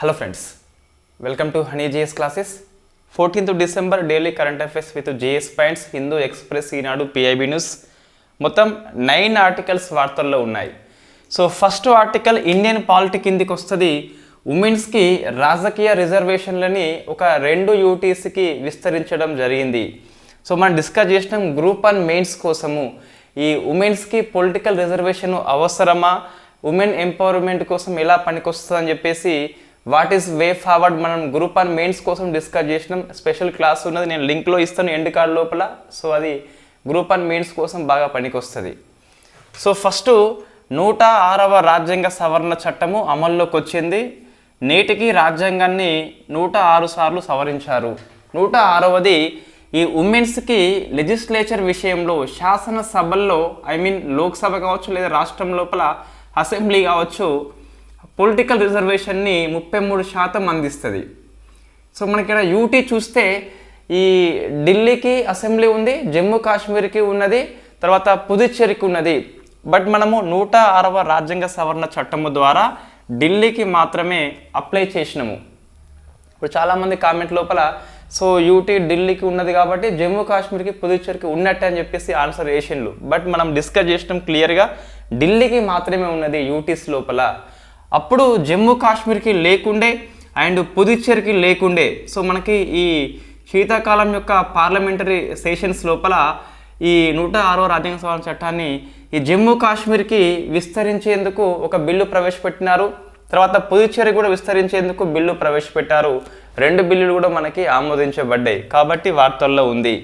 Hello friends, welcome to Honey GS classes. 14th December daily current affairs with JS Points, Hindu Express, Eenadu PIB news. మొత్తం 9 articles వార్తల్లో ఉన్నాయి. So first article Indian polity కిందికి వస్తుంది. ఉమెన్స్కి రాజకీయ రిజర్వేషన్లని ఒక 2 యూటీస్కి విస్తరించడం జరిగింది. సో మనం డిస్కస్ చేసినాం గ్రూప్ 1 మెయిన్స్ కోసము ఈ ఉమెన్స్కి పొలిటికల్ రిజర్వేషన్ అవసరమా, ఉమెన్ ఎంపవర్మెంట్ కోసం ఎలా పనికొస్తుంది అని చెప్పేసి వాట్ ఈస్ వే ఫార్వర్డ్ మనం గ్రూప్ 1 మెయిన్స్ కోసం డిస్కస్ చేసినాం. స్పెషల్ క్లాస్ ఉన్నది, నేను లింక్లో ఇస్తాను ఎండ్ కార్డ్ లోపల. సో అది గ్రూప్ 1 మెయిన్స్ కోసం బాగా పనికొస్తుంది. సో ఫస్ట్ 106వ రాజ్యాంగ సవరణ చట్టము అమల్లోకి వచ్చింది. నేటికి రాజ్యాంగాన్ని 106 సార్లు సవరించారు. 106వది ఈ ఉమెన్స్కి లెజిస్లేచర్ విషయంలో శాసనసభల్లో లోక్సభ కావచ్చు లేదా రాష్ట్రం లోపల అసెంబ్లీ కావచ్చు పొలిటికల్ రిజర్వేషన్ని 33% అందిస్తుంది. సో మనకి ఇక్కడ యూటీ చూస్తే ఈ ఢిల్లీకి అసెంబ్లీ ఉంది, జమ్మూ కాశ్మీర్కి ఉన్నది, తర్వాత పుదుచ్చేరికి ఉన్నది. బట్ మనము 106వ రాజ్యాంగ సవరణ చట్టము ద్వారా ఢిల్లీకి మాత్రమే అప్లై చేసినాము. ఇప్పుడు చాలామంది కామెంట్ లోపల సో యూటీ ఢిల్లీకి ఉన్నది కాబట్టి జమ్మూ కాశ్మీర్కి పుదుచ్చేరికి ఉన్నట్టే అని చెప్పేసి ఆన్సర్ చేసిండ్రు. బట్ మనం డిస్కస్ చేసినాం క్లియర్గా ఢిల్లీకి మాత్రమే ఉన్నది యూటీస్ లోపల. అప్పుడు జమ్మూ కాశ్మీర్కి లేకుండే అండ్ పుదుచ్చేరికి లేకుండే. సో మనకి ఈ శీతాకాలం యొక్క పార్లమెంటరీ సెషన్స్ లోపల ఈ 106వ రాజ్యాంగ సవరణ చట్టాన్ని ఈ జమ్మూ కాశ్మీర్కి విస్తరించేందుకు ఒక బిల్లు ప్రవేశపెట్టినారు. తర్వాత పుదుచ్చేరి కూడా విస్తరించేందుకు బిల్లు ప్రవేశపెట్టారు. 2 బిల్లులు కూడా మనకి ఆమోదించబడ్డాయి కాబట్టి వార్తల్లో ఉంది.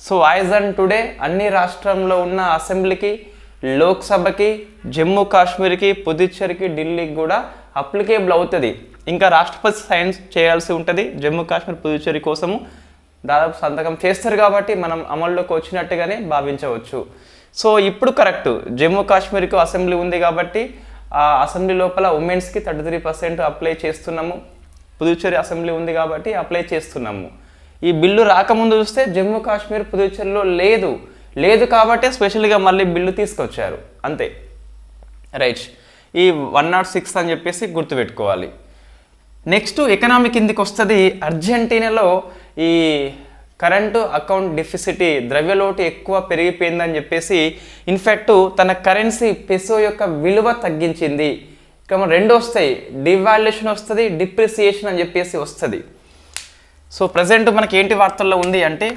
సో యాజ్ అండ్ టుడే అన్ని రాష్ట్రంలో ఉన్న అసెంబ్లీకి, లోక్సభకి, జమ్మూ కాశ్మీర్కి, పుదుచ్చేరికి, ఢిల్లీకి కూడా అప్లికేబుల్ అవుతుంది. ఇంకా రాష్ట్రపతి సైన్ చేయాల్సి ఉంటుంది జమ్మూ కాశ్మీర్, పుదుచ్చేరి కోసము. దాదాపు సంతకం చేస్తారు కాబట్టి మనం అమల్లోకి వచ్చినట్టుగానే భావించవచ్చు. సో ఇప్పుడు కరెక్ట్, జమ్మూ కాశ్మీర్కి అసెంబ్లీ ఉంది కాబట్టి ఆ అసెంబ్లీ లోపల ఉమెన్స్కి 33% అప్లై చేస్తున్నాము. పుదుచ్చేరి అసెంబ్లీ ఉంది కాబట్టి అప్లై చేస్తున్నాము. ఈ బిల్లు రాకముందు చూస్తే జమ్మూ కాశ్మీర్, పుదుచ్చేరిలో లేదు కాబట్టి స్పెషల్గా మళ్ళీ బిల్లు తీసుకొచ్చారు అంతే. రైట్, ఈ 106 అని చెప్పేసి గుర్తుపెట్టుకోవాలి. నెక్స్ట్ ఎకనామిక్ కిందికి వస్తుంది. అర్జెంటీనాలో ఈ కరెంటు అకౌంట్ డెఫిసిట్, ద్రవ్యలోటు ఎక్కువ పెరిగిపోయిందని చెప్పేసి ఇన్ఫ్యాక్ట్ తన కరెన్సీ పెసో యొక్క విలువ తగ్గించింది. ఇక 2 వస్తాయి, డివాల్యుయేషన్ వస్తుంది, డిప్రిసియేషన్ అని చెప్పేసి వస్తుంది. సో ప్రజెంట్ మనకి ఏంటి వార్తల్లో ఉంది అంటే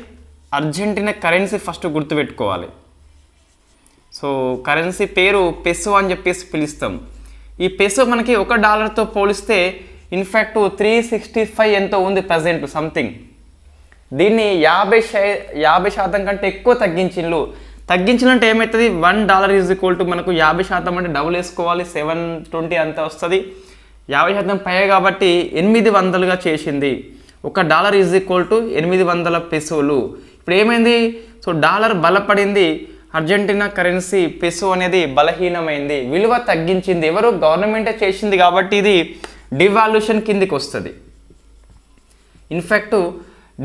అర్జెంటీనా కరెన్సీ ఫస్ట్ గుర్తుపెట్టుకోవాలి. సో కరెన్సీ పేరు పెసో అని చెప్పేసి పిలుస్తాం. ఈ పెసో మనకి $1తో పోలిస్తే ఇన్ఫ్యాక్ట్ 365 ఎంతో ఉంది ప్రజెంట్ సంథింగ్. దీన్ని 50% కంటే ఎక్కువ తగ్గించినంటే ఏమవుతుంది, $1 ఈజ్ ఈక్వల్ టు మనకు 50% అంటే డబుల్ వేసుకోవాలి, 720 అంతా వస్తుంది. 50% పై కాబట్టి 800గా చేసింది. $1 ఈజ్ ఈక్వల్ టు 800 పెసోలు. ఇప్పుడు ఏమైంది, సో డాలర్ బలపడింది, అర్జెంటీనా కరెన్సీ పెసో అనేది బలహీనమైంది, విలువ తగ్గించింది. ఎవరు, గవర్నమెంటే చేసింది కాబట్టి ఇది డివాల్యూషన్ కిందికి వస్తుంది. ఇన్ఫ్యాక్ట్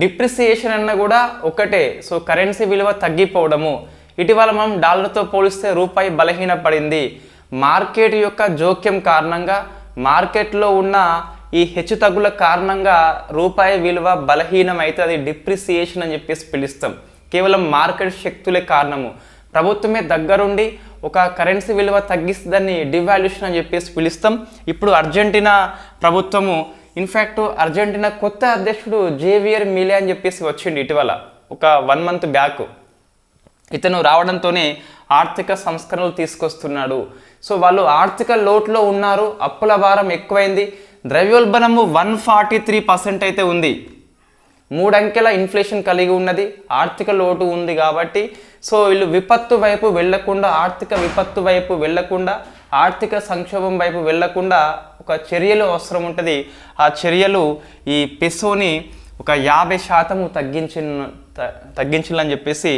డిప్రిసియేషన్ అన్న కూడా ఒకటే. సో కరెన్సీ విలువ తగ్గిపోవడము. ఇటీవల మనం డాలర్తో పోలిస్తే రూపాయి బలహీనపడింది. మార్కెట్ యొక్క జోక్యం కారణంగా, మార్కెట్లో ఉన్న ఈ హెచ్చుతగ్గుల కారణంగా రూపాయి విలువ బలహీనం అయితే అది డిప్రిసియేషన్ అని చెప్పేసి పిలుస్తాం. కేవలం మార్కెట్ శక్తులే కారణము. ప్రభుత్వమే దగ్గరుండి ఒక కరెన్సీ విలువ తగ్గిస్తుందని డివాల్యూషన్ అని చెప్పేసి పిలుస్తాం. ఇప్పుడు అర్జెంటీనా ప్రభుత్వము, ఇన్ఫ్యాక్ట్ అర్జెంటీనా కొత్త అధ్యక్షుడు జేవియర్ మిలే అని చెప్పేసి వచ్చిండు ఇటీవల, ఒక 1 మంత్ బ్యాక్. ఇతను రావడంతోనే ఆర్థిక సంస్కరణలు తీసుకొస్తున్నాడు. సో వాళ్ళు ఆర్థిక లోటులో ఉన్నారు, అప్పుల భారం ఎక్కువైంది, ద్రవ్యోల్బణము 143% అయితే ఉంది, 3 అంకెల ఇన్ఫ్లేషన్ కలిగి ఉన్నది, ఆర్థిక లోటు ఉంది కాబట్టి సో వీళ్ళు విపత్తు వైపు వెళ్లకుండా, ఆర్థిక విపత్తు వైపు వెళ్లకుండా, ఆర్థిక సంక్షోభం వైపు వెళ్లకుండా ఒక చర్యలు అవసరం ఉంటుంది. ఆ చర్యలు ఈ పెసోని ఒక 50% తగ్గించాలని చెప్పేసి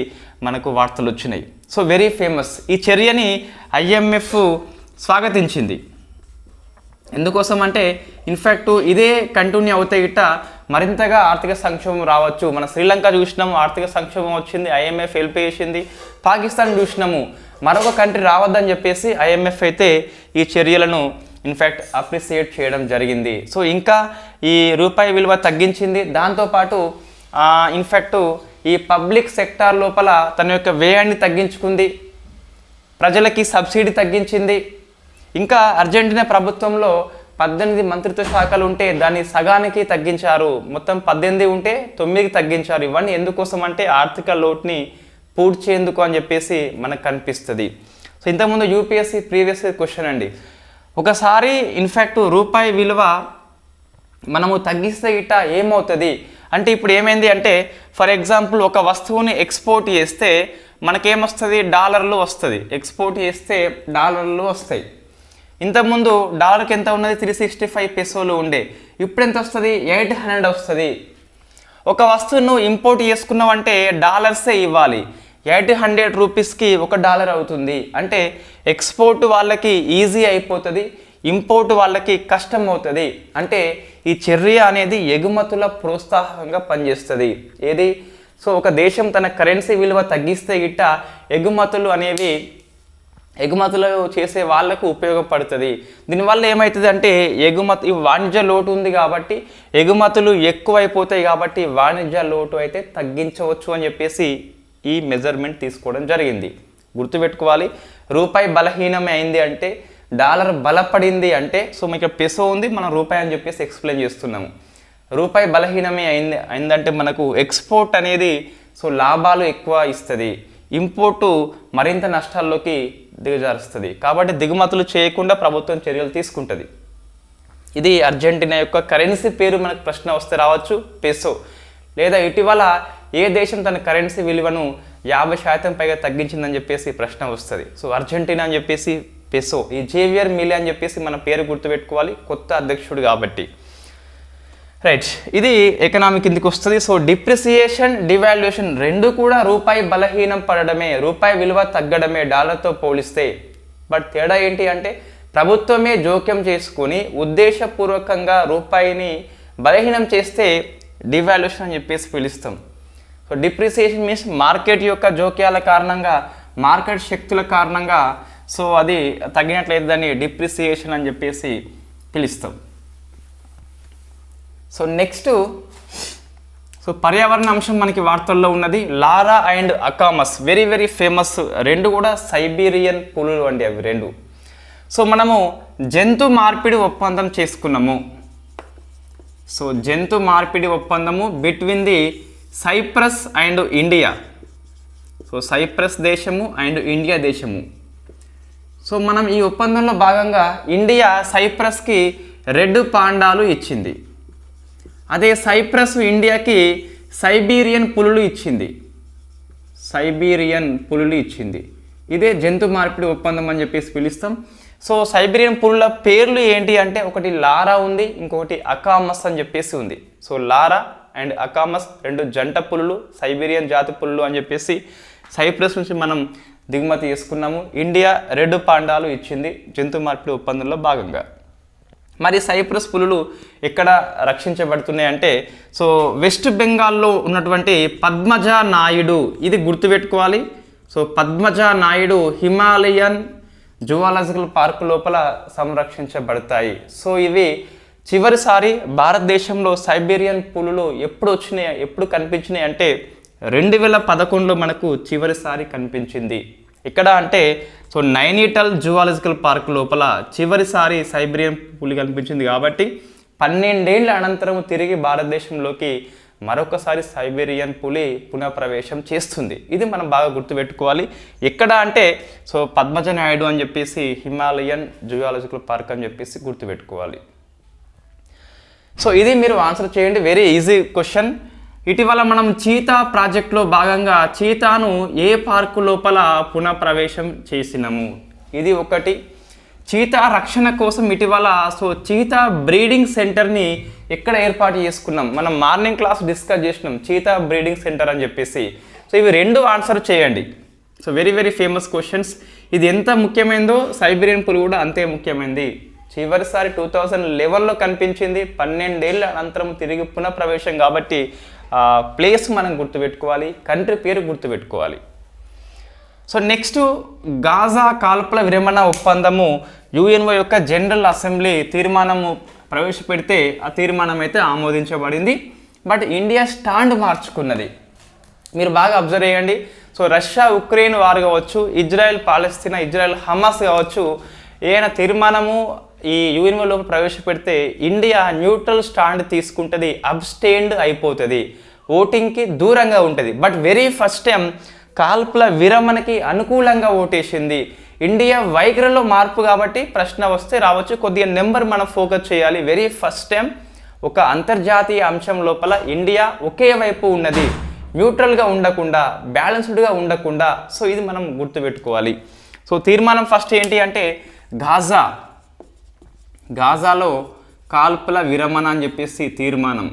మనకు వార్తలు వచ్చినాయి. So very famous. ఈ చర్యని IMF స్వాగతించింది. ఎందుకోసం అంటే ఇన్ఫ్యాక్ట్ ఇదే కంటిన్యూ అవుతాయి గిట్ట మరింతగా ఆర్థిక సంక్షోభం రావచ్చు. మన శ్రీలంక చూసినాము, ఆర్థిక సంక్షోభం వచ్చింది, IMF హెల్ప్ చేసింది. పాకిస్తాన్ చూసినాము, మరొక కంట్రీ రావద్దని చెప్పేసి IMF అయితే ఈ చర్యలను ఇన్ఫ్యాక్ట్ అప్రిసియేట్ చేయడం జరిగింది. సో ఇంకా ఈ రూపాయి విలువ తగ్గించింది. దాంతోపాటు ఇన్ఫ్యాక్ట్ ఈ పబ్లిక్ సెక్టార్ లోపల తన యొక్క వ్యయాన్ని తగ్గించుకుంది, ప్రజలకి సబ్సిడీ తగ్గించింది. ఇంకా అర్జెంటీనా ప్రభుత్వంలో 18 మంత్రిత్వ శాఖలు ఉంటే దాన్ని సగానికి తగ్గించారు. మొత్తం 18 ఉంటే 9కి తగ్గించారు. ఇవన్నీ ఎందుకోసం అంటే ఆర్థిక లోటుని పూడ్చేందుకు అని చెప్పేసి మనకు కనిపిస్తుంది. సో ఇంతకుముందు యూపీఎస్సీ ప్రీవియస్ క్వశ్చన్ అండి, ఒకసారి ఇన్ఫ్యాక్ట్ రూపాయి విలువ మనము తగ్గిస్తే ఇట ఏమవుతుంది అంటే, ఇప్పుడు ఏమైంది అంటే ఫర్ ఎగ్జాంపుల్ ఒక వస్తువుని ఎక్స్పోర్ట్ చేస్తే మనకేమొస్తుంది, డాలర్లు వస్తుంది. ఎక్స్పోర్ట్ చేస్తే డాలర్లు వస్తాయి. ఇంతకుముందు డాలర్కి ఎంత ఉన్నది, 365 పెసోలు ఉండే, ఇప్పుడు ఎంత వస్తుంది, 800 వస్తుంది. ఒక వస్తువును ఇంపోర్ట్ చేసుకున్నామంటే డాలర్సే ఇవ్వాలి. 800 రూపీస్కి $1 అవుతుంది. అంటే ఎక్స్పోర్ట్ వాళ్ళకి ఈజీ అయిపోతుంది, ఇంపోర్ట్ వాళ్ళకి కష్టం అవుతుంది. అంటే ఈ చర్య అనేది ఎగుమతుల ప్రోత్సాహంగా పనిచేస్తుంది. ఏది, సో ఒక దేశం తన కరెన్సీ విలువ తగ్గిస్తే గిట్ట ఎగుమతులు చేసే వాళ్ళకు ఉపయోగపడుతుంది. దీనివల్ల ఏమవుతుంది అంటే ఈ వాణిజ్య లోటు ఉంది కాబట్టి ఎగుమతులు ఎక్కువైపోతాయి, కాబట్టి వాణిజ్య లోటు అయితే తగ్గించవచ్చు అని చెప్పేసి ఈ మెజర్మెంట్ తీసుకోవడం జరిగింది. గుర్తుపెట్టుకోవాలి, రూపాయి బలహీనమే అయింది అంటే, డాలర్ బలపడింది అంటే, సో మీకు పెసో ఉంది, మనం రూపాయి అని చెప్పేసి ఎక్స్ప్లెయిన్ చేస్తున్నాము. రూపాయి బలహీనమే అయిందంటే మనకు ఎక్స్పోర్ట్ అనేది సో లాభాలు ఎక్కువ ఇస్తుంది, ఇంపోర్టు మరింత నష్టాల్లోకి దిగజారుస్తుంది. కాబట్టి దిగుమతులు చేయకుండా ప్రభుత్వం చర్యలు తీసుకుంటుంది. ఇది అర్జెంటీనా యొక్క కరెన్సీ పేరు మనకు ప్రశ్న వస్తే రావచ్చు, పెసో. లేదా ఇటీవల ఏ దేశం తన కరెన్సీ విలువను 50% పైగా తగ్గించిందని చెప్పేసి ప్రశ్న వస్తుంది. సో అర్జెంటీనా అని చెప్పేసి పెసో. ఈ జేవియర్ మిలే అని చెప్పేసి మన పేరు గుర్తుపెట్టుకోవాలి, కొత్త అధ్యక్షుడు కాబట్టి. రైట్, ఇది ఎకనామిక్ కిందకి వస్తుంది. సో డిప్రిసియేషన్, డివాల్యుయేషన్ రెండు కూడా రూపాయి బలహీనం పడడమే, రూపాయి విలువ తగ్గడమే డాలర్తో పోలిస్తే. బట్ తేడా ఏంటి అంటే ప్రభుత్వమే జోక్యం చేసుకొని ఉద్దేశపూర్వకంగా రూపాయిని బలహీనం చేస్తే డివాల్యుయేషన్ అని చెప్పేసి పిలుస్తాం. సో డిప్రిసియేషన్ మీన్స్ మార్కెట్ యొక్క జోక్యాల కారణంగా, మార్కెట్ శక్తుల కారణంగా సో అది తగ్గినట్లయితే దాన్ని డిప్రిసియేషన్ అని చెప్పేసి పిలుస్తాం. సో నెక్స్ట్, సో పర్యావరణ అంశం మనకి వార్తల్లో ఉన్నది. లారా అండ్ అకామస్, వెరీ వెరీ ఫేమస్, రెండు కూడా సైబీరియన్ పులులు అండి అవి రెండు. సో మనము జంతు మార్పిడి ఒప్పందం చేసుకున్నాము. సో జంతు మార్పిడి ఒప్పందము between the Cyprus and India. So Cyprus దేశము అండ్ ఇండియా దేశము. సో మనం ఈ ఒప్పందంలో భాగంగా ఇండియా సైప్రస్కి రెడ్ పాండాలు ఇచ్చింది, అదే సైప్రస్ ఇండియాకి సైబీరియన్ పులులు ఇచ్చింది. ఇదే జంతు మార్పిడి ఒప్పందం అని చెప్పేసి పిలుస్తాం. సో సైబీరియన్ పులుల పేర్లు ఏంటి అంటే, ఒకటి లారా ఉంది, ఇంకొకటి అకామస్ అని చెప్పేసి ఉంది. సో లారా అండ్ అకామస్ రెండు జంట పులులు, సైబీరియన్ జాతి పులులు అని చెప్పేసి సైప్రస్ నుంచి మనం దిగుమతి చేసుకున్నాము. ఇండియా రెడ్ పాండాలు ఇచ్చింది జంతు మార్పిడి ఒప్పందంలో భాగంగా. మరి సైప్రస్ పులులు ఎక్కడ రక్షించబడుతున్నాయి అంటే, సో వెస్ట్ బెంగాల్లో ఉన్నటువంటి పద్మజా నాయుడు, ఇది గుర్తుపెట్టుకోవాలి. So Padmaja Naidu Himalayan zoological park లోపల సంరక్షించబడతాయి. సో ఇవి చివరిసారి భారతదేశంలో సైబీరియన్ పులులు ఎప్పుడు కనిపించినాయి అంటే 2011లో మనకు చివరిసారి కనిపించింది. ఇక్కడ అంటే సో నైనిటల్ జువాలజికల్ పార్క్ లోపల చివరిసారి సైబీరియన్ పులి కనిపించింది. కాబట్టి 12 ఏళ్ల అనంతరం తిరిగి భారతదేశంలోకి మరొకసారి సైబీరియన్ పులి పునఃప్రవేశం చేస్తుంది. ఇది మనం బాగా గుర్తుపెట్టుకోవాలి. ఎక్కడ అంటే సో పద్మజ నాయుడు అని చెప్పేసి హిమాలయన్ జువాలజికల్ పార్క్ అని చెప్పేసి గుర్తుపెట్టుకోవాలి. సో ఇది మీరు ఆన్సర్ చేయండి, వెరీ ఈజీ క్వశ్చన్. ఇటీవల మనం చీతా ప్రాజెక్ట్లో భాగంగా చీతాను ఏ పార్కు లోపల పునఃప్రవేశం చేసినాము, ఇది ఒకటి. చీతా రక్షణ కోసం ఇటీవల సో చీతా బ్రీడింగ్ సెంటర్ని ఎక్కడ ఏర్పాటు చేసుకున్నాం, మనం మార్నింగ్ క్లాస్ డిస్కస్ చేసినాం చీతా బ్రీడింగ్ సెంటర్ అని చెప్పేసి. సో ఇవి రెండు ఆన్సర్ చేయండి. So very very famous questions. ఇది ఎంత ముఖ్యమైనదో సైబీరియన్ పులి కూడా అంతే ముఖ్యమైనది. చివరిసారి 2011లో కనిపించింది, 12 ఏళ్ల అనంతరం తిరిగి పునఃప్రవేశం. కాబట్టి ప్లేస్ మనం గుర్తుపెట్టుకోవాలి, కంట్రీ పేరు గుర్తుపెట్టుకోవాలి. సో నెక్స్ట్ గాజా కాల్పుల విరమణ ఒప్పందము యుఎన్ఓ యొక్క జనరల్ అసెంబ్లీ తీర్మానము ప్రవేశపెడితే ఆ తీర్మానం అయితే ఆమోదించబడింది. బట్ ఇండియా స్టాండ్ మార్చుకున్నది. మీరు బాగా అబ్జర్వ్ చేయండి. సో రష్యా ఉక్రెయిన్ వార్ కావచ్చు, ఇజ్రాయెల్ పాలస్తీనా, ఇజ్రాయెల్ హమాస్ కావచ్చు, ఏదైనా తీర్మానము ఈ యుఎన్ఓలో ప్రవేశపెడితే ఇండియా న్యూట్రల్ స్టాండ్ తీసుకుంటుంది, అబ్స్టెయిన్డ్ అయిపోతుంది, ఓటింగ్కి దూరంగా ఉంటుంది. బట్ వెరీ ఫస్ట్ టైం కాల్పుల విరమణకి అనుకూలంగా ఓటేసింది. ఇండియా వైఖరిలో మార్పు కాబట్టి ప్రశ్న వస్తే రావచ్చు, కొద్దిగా నెంబర్ మనం ఫోకస్ చేయాలి. వెరీ ఫస్ట్ టైం ఒక అంతర్జాతీయ అంశం లోపల ఇండియా ఒకే వైపు ఉన్నది, న్యూట్రల్గా ఉండకుండా, బ్యాలెన్స్డ్గా ఉండకుండా. సో ఇది మనం గుర్తుపెట్టుకోవాలి. సో తీర్మానం ఫస్ట్ ఏంటి అంటే గాజాలో కాల్పుల విరమణ అని చెప్పేసి తీర్మానం.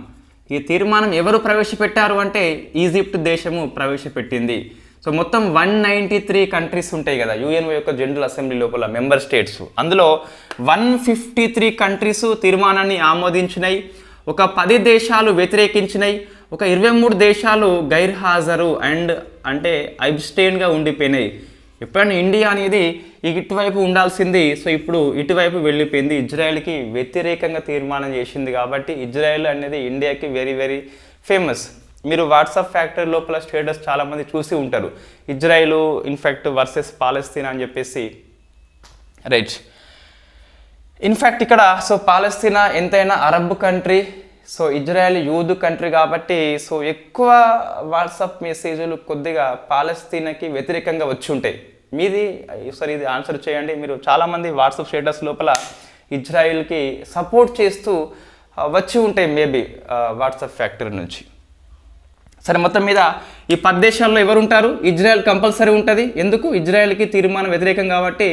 ఈ తీర్మానం ఎవరు ప్రవేశపెట్టారు అంటే ఈజిప్ట్ దేశము ప్రవేశపెట్టింది. సో మొత్తం 193 కంట్రీస్ ఉంటాయి కదా యుఎన్ఓ యొక్క జనరల్ అసెంబ్లీ లోపల మెంబర్ స్టేట్స్. అందులో 153 కంట్రీస్ తీర్మానాన్ని ఆమోదించినాయి, ఒక 10 దేశాలు వ్యతిరేకించినాయి, ఒక 23 దేశాలు గైర్హాజరు అంటే అబ్స్టెయిన్గా ఉండిపోయినాయి. ఎప్పుడైనా ఇండియా అనేది ఇటువైపు ఉండాల్సింది, సో ఇప్పుడు ఇటువైపు వెళ్ళిపోయింది, ఇజ్రాయెల్కి వ్యతిరేకంగా తీర్మానం చేసింది. కాబట్టి ఇజ్రాయెల్ అనేది ఇండియాకి వెరీ వెరీ ఫేమస్. మీరు వాట్సాప్ ఫ్యాక్టరీ లోపల స్టేటస్ చాలామంది చూసి ఉంటారు, ఇజ్రాయెల్ ఇన్ఫ్యాక్ట్ వర్సెస్ పాలస్తీనా అని చెప్పేసి. రైట్, ఇన్ఫ్యాక్ట్ ఇక్కడ సో పాలస్తీనా ఎంతైనా అరబ్ కంట్రీ, సో ఇజ్రాయెల్ యూదు కంట్రీ కాబట్టి సో ఎక్కువ వాట్సాప్ మెసేజ్లు కొద్దిగా పాలస్తీనాకి వ్యతిరేకంగా వచ్చి ఉంటాయి. మీది సరే ఇది ఆన్సర్ చేయండి. మీరు చాలామంది వాట్సాప్ స్టేటస్ లోపల ఇజ్రాయెల్కి సపోర్ట్ చేస్తూ వచ్చి ఉంటాయి మేబీ వాట్సాప్ ఫ్యాక్టరీ నుంచి. సరే, మొత్తం మీద ఈ 10 దేశాల్లో ఎవరు ఉంటారు? ఇజ్రాయెల్ కంపల్సరీ ఉంటుంది. ఎందుకు? ఇజ్రాయెల్కి తీర్మానం వ్యతిరేకం కాబట్టి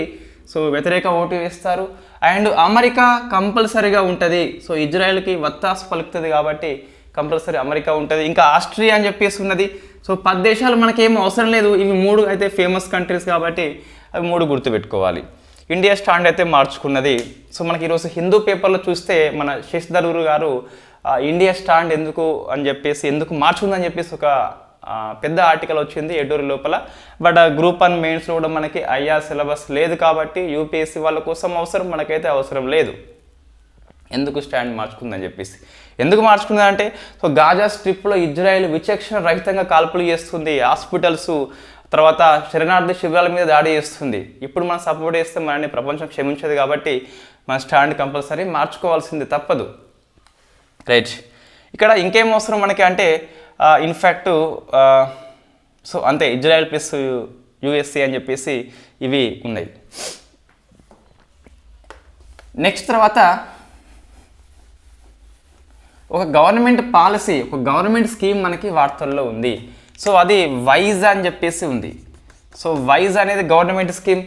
సో వ్యతిరేక ఓటు వేస్తారు. అండ్ అమెరికా కంపల్సరీగా ఉంటుంది. సో ఇజ్రాయెల్కి వత్తాసు పలుకుతుంది కాబట్టి కంపల్సరీ అమెరికా ఉంటుంది. ఇంకా ఆస్ట్రియా అని చెప్పేసి ఉన్నది. సో 10 దేశాలు మనకేం అవసరం లేదు, ఇవి 3 అయితే ఫేమస్ కంట్రీస్ కాబట్టి అవి 3 గుర్తుపెట్టుకోవాలి. ఇండియా స్టాండ్ అయితే మార్చుకున్నది. సో మనకి ఈరోజు హిందూ పేపర్లో చూస్తే మన శశి థరూర్ గారు ఇండియా స్టాండ్ ఎందుకు మార్చుకుందని చెప్పేసి ఒక పెద్ద ఆర్టికల్ వచ్చింది ఎడూరు లోపల. బట్ గ్రూప్ 1 మెయిన్స్లో కూడా మనకి ఐఆర్ సిలబస్ లేదు కాబట్టి యూపీఎస్సీ వాళ్ళ కోసం అవసరం, మనకైతే అవసరం లేదు. ఎందుకు స్టాండ్ మార్చుకుందని చెప్పేసి. ఎందుకు మార్చుకుందంటే సో గాజా స్ట్రిప్లో ఇజ్రాయెల్ విచక్షణ రహితంగా కాల్పులు చేస్తుంది, హాస్పిటల్స్ తర్వాత శరణార్థి శిబిరాల మీద దాడి చేస్తుంది. ఇప్పుడు మనం సపోర్ట్ చేస్తే మనల్ని ప్రపంచం క్షమించదు కాబట్టి మన స్టాండ్ కంపల్సరీ మార్చుకోవాల్సింది, తప్పదు. రైట్, ఇక్కడ ఇంకేం అవసరం మనకి అంటే ఇన్ఫ్యాక్ట్ సో అంతే, ఇజ్రాయెల్ ప్లస్ యుఎస్ఏ అని చెప్పేసి ఇవి ఉన్నాయి. నెక్స్ట్ తర్వాత ఒక గవర్నమెంట్ పాలసీ, ఒక గవర్నమెంట్ స్కీమ్ మనకి వార్తల్లో ఉంది. సో అది వైజ్ అని చెప్పేసి ఉంది. సో వైజ్ అనేది government scheme.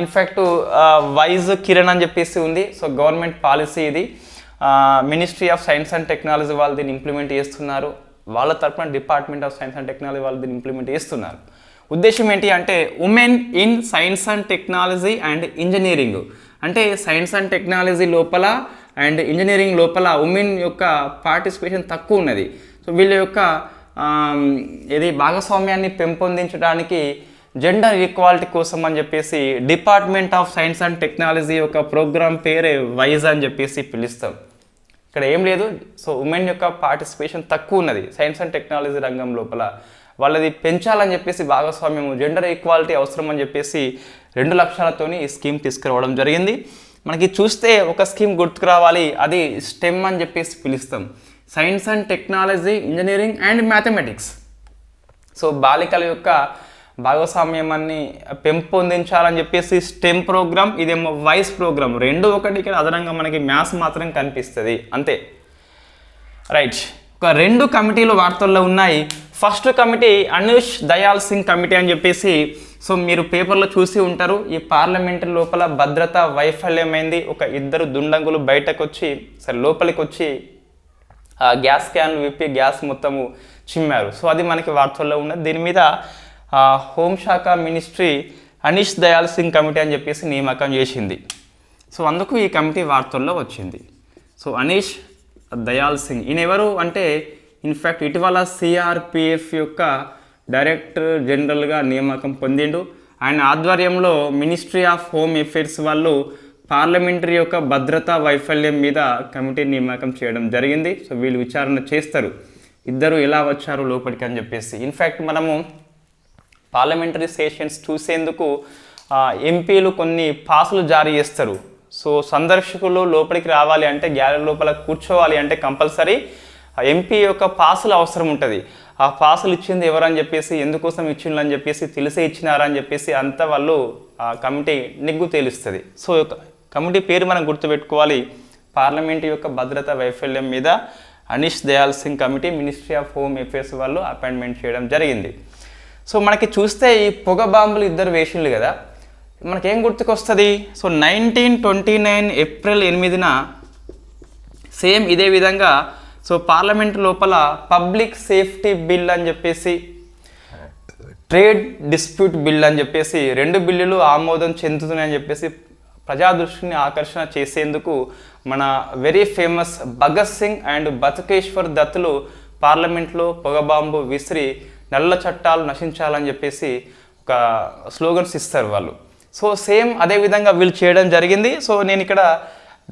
In fact wise Kiran అని చెప్పేసి ఉంది. సో గవర్నమెంట్ పాలసీ ఇది. Ministry of science and technology వాళ్ళు దీన్ని ఇంప్లిమెంట్ చేస్తున్నారు. వాళ్ళ తరపున department of science and technology వాళ్ళు దీన్ని ఇంప్లిమెంట్ చేస్తున్నారు. ఉద్దేశం ఏంటి అంటే women in science and technology and engineering. అంటే సైన్స్ అండ్ టెక్నాలజీ లోపల అండ్ ఇంజనీరింగ్ లోపల ఉమెన్ యొక్క పార్టిసిపేషన్ తక్కువ ఉన్నది. సో వీళ్ళ యొక్క భాగస్వామ్యాన్ని పెంపొందించడానికి జెండర్ ఈక్వాలిటీ కోసం అని చెప్పేసి department of science and technology యొక్క ప్రోగ్రామ్ పేరే వైజ్ అని చెప్పేసి పిలుస్తాం. ఇక్కడ ఏం లేదు, సో ఉమెన్ యొక్క పార్టిసిపేషన్ తక్కువ ఉన్నది సైన్స్ అండ్ టెక్నాలజీ రంగం లోపల, వాళ్ళది పెంచాలని చెప్పేసి భాగస్వామ్యం, జెండర్ ఈక్వాలిటీ అవసరం అని చెప్పేసి 2 లక్ష్యాలతోని ఈ స్కీమ్ తీసుకురావడం జరిగింది. మనకి చూస్తే ఒక స్కీమ్ గుర్తుకు రావాలి, అది స్టెమ్ అని చెప్పేసి పిలుస్తాం, science and technology, engineering and mathematics. So బాలికల యొక్క భాగస్వామ్యాన్ని పెంపొందించాలని చెప్పేసి స్టెమ్ ప్రోగ్రామ్, ఇదేమో వైస్ ప్రోగ్రామ్. 2 ఒకటి. ఇక్కడ అదనంగా మనకి మ్యాథ్స్ మాత్రం కనిపిస్తుంది అంతే. రైట్, ఒక 2 కమిటీలు వార్తల్లో ఉన్నాయి. First committee Anush Dayal Singh committee అని చెప్పేసి సో మీరు పేపర్లో చూసి ఉంటారు. ఈ పార్లమెంట్ లోపల భద్రత వైఫల్యమైంది, ఒక 2 దుండంగులు లోపలికి వచ్చి గ్యాస్ క్యాన్లు విప్పి గ్యాస్ మొత్తము చిమ్మారు. సో అది మనకి వార్తల్లో ఉన్నది. దీని మీద హోంశాఖ మినిస్ట్రీ అనీష్ దయాల్ సింగ్ కమిటీ అని చెప్పేసి నియామకం చేసింది. సో అందుకు ఈ కమిటీ వార్తల్లో వచ్చింది. సో అనీష్ దయాల్ సింగ్ ఈయన ఎవరు అంటే ఇన్ఫ్యాక్ట్ ఇటీవల సిఆర్పిఎఫ్ యొక్క డైరెక్టర్ జనరల్గా నియామకం పొందిండు. ఆయన ఆధ్వర్యంలో మినిస్ట్రీ ఆఫ్ హోమ్ అఫైర్స్ వాళ్ళు పార్లమెంటరీ యొక్క భద్రతా వైఫల్యం మీద కమిటీ నియామకం చేయడం జరిగింది. సో వీళ్ళు విచారణ చేస్తారు ఇద్దరు ఎలా వచ్చారు లోపలికి అని చెప్పేసి. ఇన్ఫ్యాక్ట్ మనము పార్లమెంటరీ సెషన్స్ చూసేందుకు ఎంపీలు కొన్ని పాసులు జారీ చేస్తారు. సో సందర్శకులు లోపలికి రావాలి అంటే, గ్యాలరీ లోపల కూర్చోవాలి అంటే కంపల్సరీ ఎంపీ యొక్క పాసులు అవసరం ఉంటుంది. ఆ పాసులు ఇచ్చింది ఎవరని చెప్పేసి, ఎందుకోసం ఇచ్చిండ్రు అని చెప్పేసి, తెలిసే ఇచ్చినారా అని చెప్పేసి అంతా వాళ్ళు ఆ కమిటీ నిగ్గు తేలుస్తుంది. సో కమిటీ పేరు మనం గుర్తుపెట్టుకోవాలి, పార్లమెంట్ యొక్క భద్రతా వైఫల్యం మీద Anish Dayal Singh committee, ministry of home affairs వాళ్ళు అపాయింట్మెంట్ చేయడం జరిగింది. సో మనకి చూస్తే ఈ పొగ బాంబులు ఇద్దరు వేసిండ్రు కదా, మనకేం గుర్తుకొస్తుంది? సో 1929 ఏప్రిల్ 8న సేమ్ ఇదే విధంగా సో పార్లమెంట్ లోపల పబ్లిక్ సేఫ్టీ బిల్ అని చెప్పేసి, ట్రేడ్ డిస్ప్యూట్ బిల్ అని చెప్పేసి 2 బిల్లులు ఆమోదం చెందుతున్నాయని చెప్పేసి ప్రజా దృష్టిని ఆకర్షణ చేసేందుకు మన very famous Bhagat Singh and Batukeshwar దత్తులు పార్లమెంట్లో పొగబాంబు విసిరి నల్ల చట్టాలు నశించాలని చెప్పేసి ఒక స్లోగన్స్ ఇస్తారు వాళ్ళు. సో సేమ్ అదే విధంగా వీళ్ళు చేయడం జరిగింది. సో నేను ఇక్కడ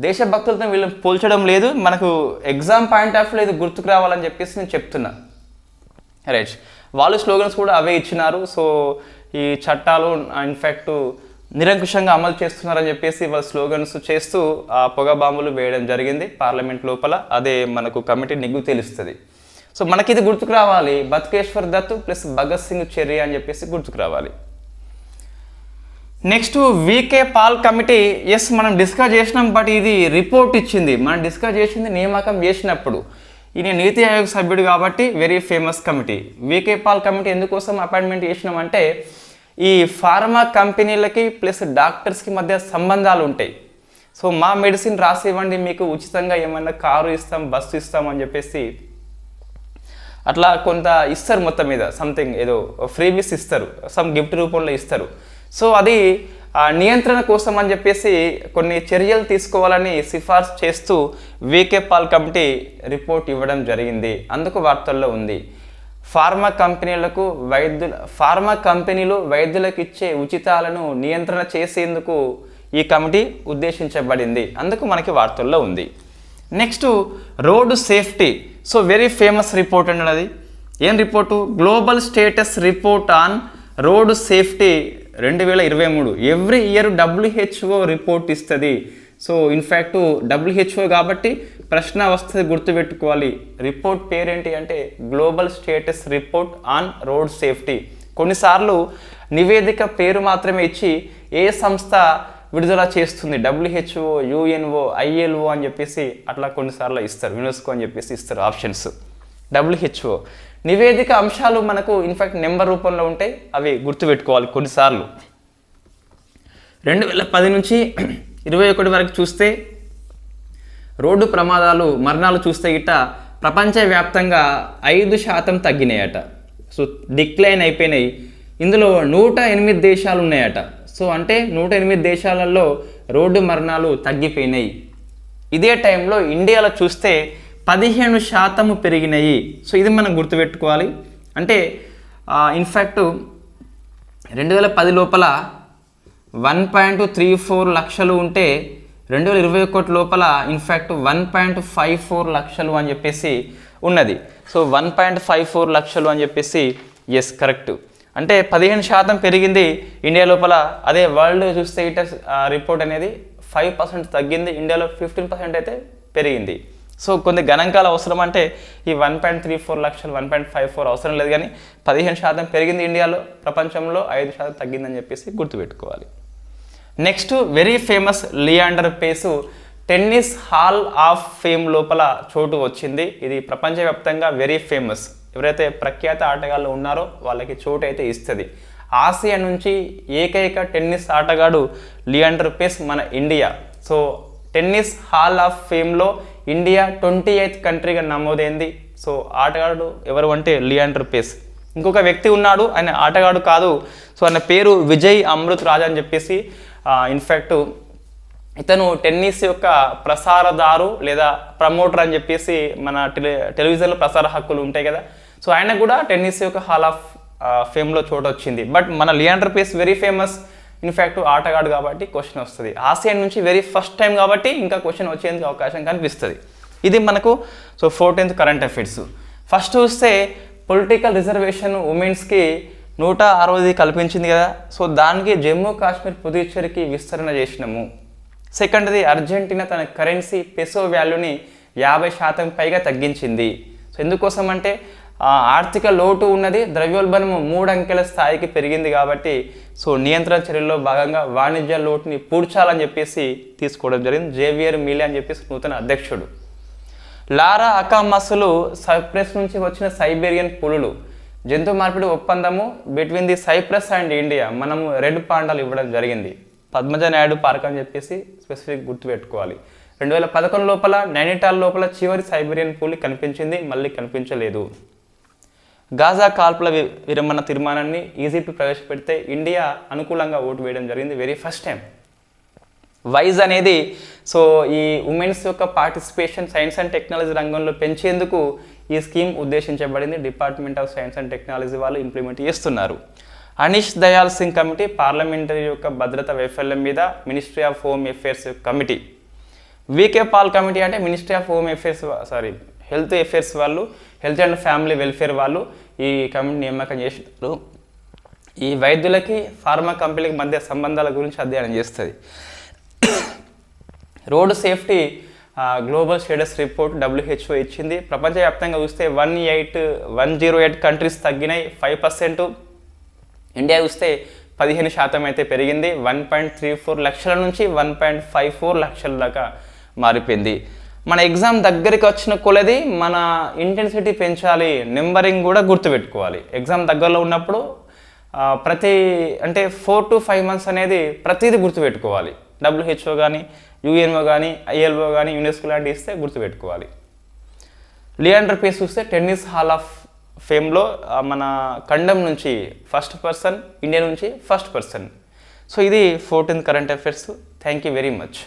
దేశభక్తులతో వీళ్ళని పోల్చడం లేదు, మనకు ఎగ్జామ్ పాయింట్ ఆఫ్ వ్యూ ఇది గుర్తుకు రావాలని చెప్పేసి నేను చెప్తున్నా. రైట్, వాళ్ళు స్లోగన్స్ కూడా అవే ఇచ్చినారు. సో ఈ చట్టాలు ఇన్ఫ్యాక్ట్ నిరంకుశంగా అమలు చేస్తున్నారని చెప్పేసి వాళ్ళు స్లోగన్స్ చేస్తూ ఆ పొగ బాంబులు వేయడం జరిగింది పార్లమెంట్ లోపల. అదే మనకు కమిటీ నిగ్గు తెలుస్తుంది. సో మనకి ఇది గుర్తుకు రావాలి, బతుకేశ్వర్ దత్ ప్లస్ భగత్ సింగ్ చర్య అని చెప్పేసి గుర్తుకు రావాలి. Next V K Paul committee, yes మనం డిస్కస్ చేసినాం, బట్ ఇది రిపోర్ట్ ఇచ్చింది. మనం డిస్కస్ చేసింది నియామకం చేసినప్పుడు. ఈయన నీతి ఆయోగ్ సభ్యుడు కాబట్టి very famous committee. V K Paul committee ఎందుకోసం అపాయింట్మెంట్ చేసినామంటే, ఈ ఫార్మా కంపెనీలకి ప్లస్ డాక్టర్స్కి మధ్య సంబంధాలు ఉంటాయి. సో మా మెడిసిన్ రాసి ఇవ్వండి, మీకు ఉచితంగా ఏమన్నా కారు ఇస్తాం, బస్సు ఇస్తాం అని చెప్పేసి అట్లా కొంత ఇస్తారు, మొత్తం మీద సంథింగ్ ఏదో ఫ్రీబీస్ ఇస్తారు, సమ్ గిఫ్ట్ రూపంలో ఇస్తారు. సో అది నియంత్రణ కోసం అని చెప్పేసి కొన్ని చర్యలు తీసుకోవాలని సిఫార్సు చేస్తూ వికే పాల్ కమిటీ రిపోర్ట్ ఇవ్వడం జరిగింది. అందుకు వార్తల్లో ఉంది. ఫార్మా కంపెనీలు వైద్యులకు ఇచ్చే ఉచితాలను నియంత్రణ చేసేందుకు ఈ కమిటీ ఉద్దేశించబడింది. అందుకు మనకి వార్తల్లో ఉంది. Next road safety. So very famous report అండి అది. ఏం report? Global status report on road safety 2023. Every year WHO report ఇస్తుంది. సో ఇన్ఫ్యాక్ట్ WHO కాబట్టి ప్రశ్న వస్తుంది, గుర్తుపెట్టుకోవాలి. రిపోర్ట్ పేరేంటి అంటే global status report on road safety. కొన్నిసార్లు నివేదిక పేరు మాత్రమే ఇచ్చి ఏ సంస్థ విడుదల చేస్తుంది, WHO, UNO, ILO అని చెప్పేసి అట్లా కొన్నిసార్లు ఇస్తారు, యునెస్కో అని చెప్పేసి ఇస్తారు ఆప్షన్స్. WHO నివేదిక అంశాలు మనకు ఇన్ఫ్యాక్ట్ నెంబర్ రూపంలో ఉంటాయి, అవి గుర్తుపెట్టుకోవాలి. కొన్నిసార్లు 2010 నుంచి 2021 వరకు చూస్తే రోడ్డు ప్రమాదాలు మరణాలు చూస్తే గిట్ట ప్రపంచవ్యాప్తంగా 5% తగ్గినాయట. సో డిక్లైన్ అయిపోయినాయి. ఇందులో 108 దేశాలు ఉన్నాయట. సో అంటే 108 దేశాలలో రోడ్డు మరణాలు తగ్గిపోయినాయి. ఇదే టైంలో ఇండియాలో చూస్తే 15% పెరిగినాయి. సో ఇది మనం గుర్తుపెట్టుకోవాలి. అంటే ఇన్ఫ్యాక్ట్ 2010 లోపల 1.34 లక్షలు ఉంటే 2021 లోపల ఇన్ఫ్యాక్ట్ 1.54 లక్షలు అని చెప్పేసి ఉన్నది. సో 1.54 లక్షలు అని చెప్పేసి ఎస్ కరెక్ట్. అంటే 15% పెరిగింది ఇండియా లోపల. అదే వరల్డ్ చూస్తే ఇట రిపోర్ట్ అనేది 5% తగ్గింది, ఇండియాలో 15% అయితే పెరిగింది. సో కొన్ని గణాంకాలు అవసరం అంటే ఈ 1.34 లక్షలు 1.54 అవసరం లేదు, కానీ 15% పెరిగింది ఇండియాలో, ప్రపంచంలో 5% తగ్గిందని చెప్పేసి గుర్తుపెట్టుకోవాలి. Next very famous Leander Paes tennis hall of fame లోపల చోటు వచ్చింది. ఇది ప్రపంచవ్యాప్తంగా వెరీ ఫేమస్. ఎవరైతే ప్రఖ్యాత ఆటగాళ్ళు ఉన్నారో వాళ్ళకి చోటు అయితే ఇస్తుంది. ఆసియా నుంచి ఏకైక టెన్నిస్ ఆటగాడు లియాండర్ పేస్ మన India. So tennis hall of ఫేమ్లో ఇండియా 28th కంట్రీగా నమోదైంది. సో ఆటగాడు ఎవరు అంటే లియాండర్ పేస్. ఇంకొక వ్యక్తి ఉన్నాడు, ఆయన ఆటగాడు కాదు. సో ఆయన పేరు విజయ్ అమృత్ రాజ్ అని చెప్పేసి. ఇన్ఫ్యాక్ట్ ఇతను టెన్నిస్ యొక్క ప్రసారదారు లేదా ప్రమోటర్ అని చెప్పేసి మన టెలివిజన్లో ప్రసార హక్కులు ఉంటాయి కదా. సో ఆయన కూడా టెన్నిస్ యొక్క హాల్ ఆఫ్ ఫేమ్లో చోటు వచ్చింది. బట్ మన Leander Paes very famous, in fact ఆటగాడు కాబట్టి క్వశ్చన్ వస్తుంది. ఆసియన్ నుంచి వెరీ ఫస్ట్ టైం కాబట్టి ఇంకా క్వశ్చన్ వచ్చేందుకు అవకాశం కనిపిస్తుంది. ఇది మనకు 14th కరెంట్ అఫైర్స్. ఫస్ట్ చూస్తే పొలిటికల్ రిజర్వేషన్ ఉమెన్స్కి 160 కల్పించింది కదా, సో దానికి జమ్మూ కాశ్మీర్ పుదుచ్చేరికి విస్తరణ చేసినాము. సెకండ్ది అర్జెంటీనా తన కరెన్సీ పెసో వాల్యూని 50% పైగా తగ్గించింది. సో ఎందుకోసం అంటే ఆర్థిక లోటు ఉన్నది, ద్రవ్యోల్బణము 3 అంకెల స్థాయికి పెరిగింది కాబట్టి సో నియంత్రణ చర్యల్లో భాగంగా వాణిజ్య లోటుని పూడ్చాలని చెప్పేసి తీసుకోవడం జరిగింది. జేవియర్ మిలే అని చెప్పేసి నూతన అధ్యక్షుడు. లారా అకామస్లు సైప్రస్ నుంచి వచ్చిన సైబేరియన్ పులులు, జంతు మార్పిడి ఒప్పందము between the Cyprus and India, మనము రెడ్ పాండాలు ఇవ్వడం జరిగింది. పద్మజ నాయుడు పార్క్ అని చెప్పేసి స్పెసిఫిక్ గుర్తుపెట్టుకోవాలి. 2011 లోపల నైనిటాల్ లోపల చివరి సైబీరియన్ పులి కనిపించింది, మళ్ళీ కనిపించలేదు. గాజా కాల్పుల విరమణ తీర్మానాన్ని ఈజిప్ట్ ప్రవేశపెడితే ఇండియా అనుకూలంగా ఓటు వేయడం జరిగింది వెరీ ఫస్ట్ టైం. వైజ్ అనేది సో ఈ ఉమెన్స్ యొక్క పార్టిసిపేషన్ సైన్స్ అండ్ టెక్నాలజీ రంగంలో పెంచేందుకు ఈ స్కీమ్ ఉద్దేశించబడింది. Department of science and technology వాళ్ళు ఇంప్లిమెంట్ చేస్తున్నారు. అనీష్ దయాల్ సింగ్ కమిటీ పార్లమెంటరీ యొక్క భద్రత వైఫల్యం మీద ministry of home affairs committee. VK Paul committee అంటే ministry of home affairs health affairs వాళ్ళు, హెల్త్ అండ్ ఫ్యామిలీ వెల్ఫేర్ వాళ్ళు ఈ కమిటీ నియామకం చేసినారు. ఈ వైద్యులకి ఫార్మా కంపెనీలకు మధ్య సంబంధాల గురించి అధ్యయనం చేస్తుంది. Road safety global status report WHO ఇచ్చింది. ప్రపంచవ్యాప్తంగా చూస్తే 108 కంట్రీస్ తగ్గినాయి 5%. ఇండియా చూస్తే 15% అయితే పెరిగింది. 1.34 లక్షల నుంచి 1.54 లక్షల దాకా మారిపోయింది. మన ఎగ్జామ్ దగ్గరికి వచ్చిన కొలది మన ఇంటెన్సిటీ పెంచాలి, నెంబరింగ్ కూడా గుర్తుపెట్టుకోవాలి. ఎగ్జామ్ దగ్గరలో ఉన్నప్పుడు ప్రతి అంటే 4 to 5 months అనేది ప్రతిదీ గుర్తుపెట్టుకోవాలి. WHO కానీ UNO కానీ ILO కానీ యునెస్కో లాంటి ఇస్తే గుర్తుపెట్టుకోవాలి. లియాండర్ పేస్ చూస్తే టెన్నిస్ హాల్ ఆఫ్ ఫేమ్లో మన ఖండం నుంచి ఫస్ట్ పర్సన్, ఇండియా నుంచి ఫస్ట్ పర్సన్. సో ఇది 14th current affairs. Thank you very much.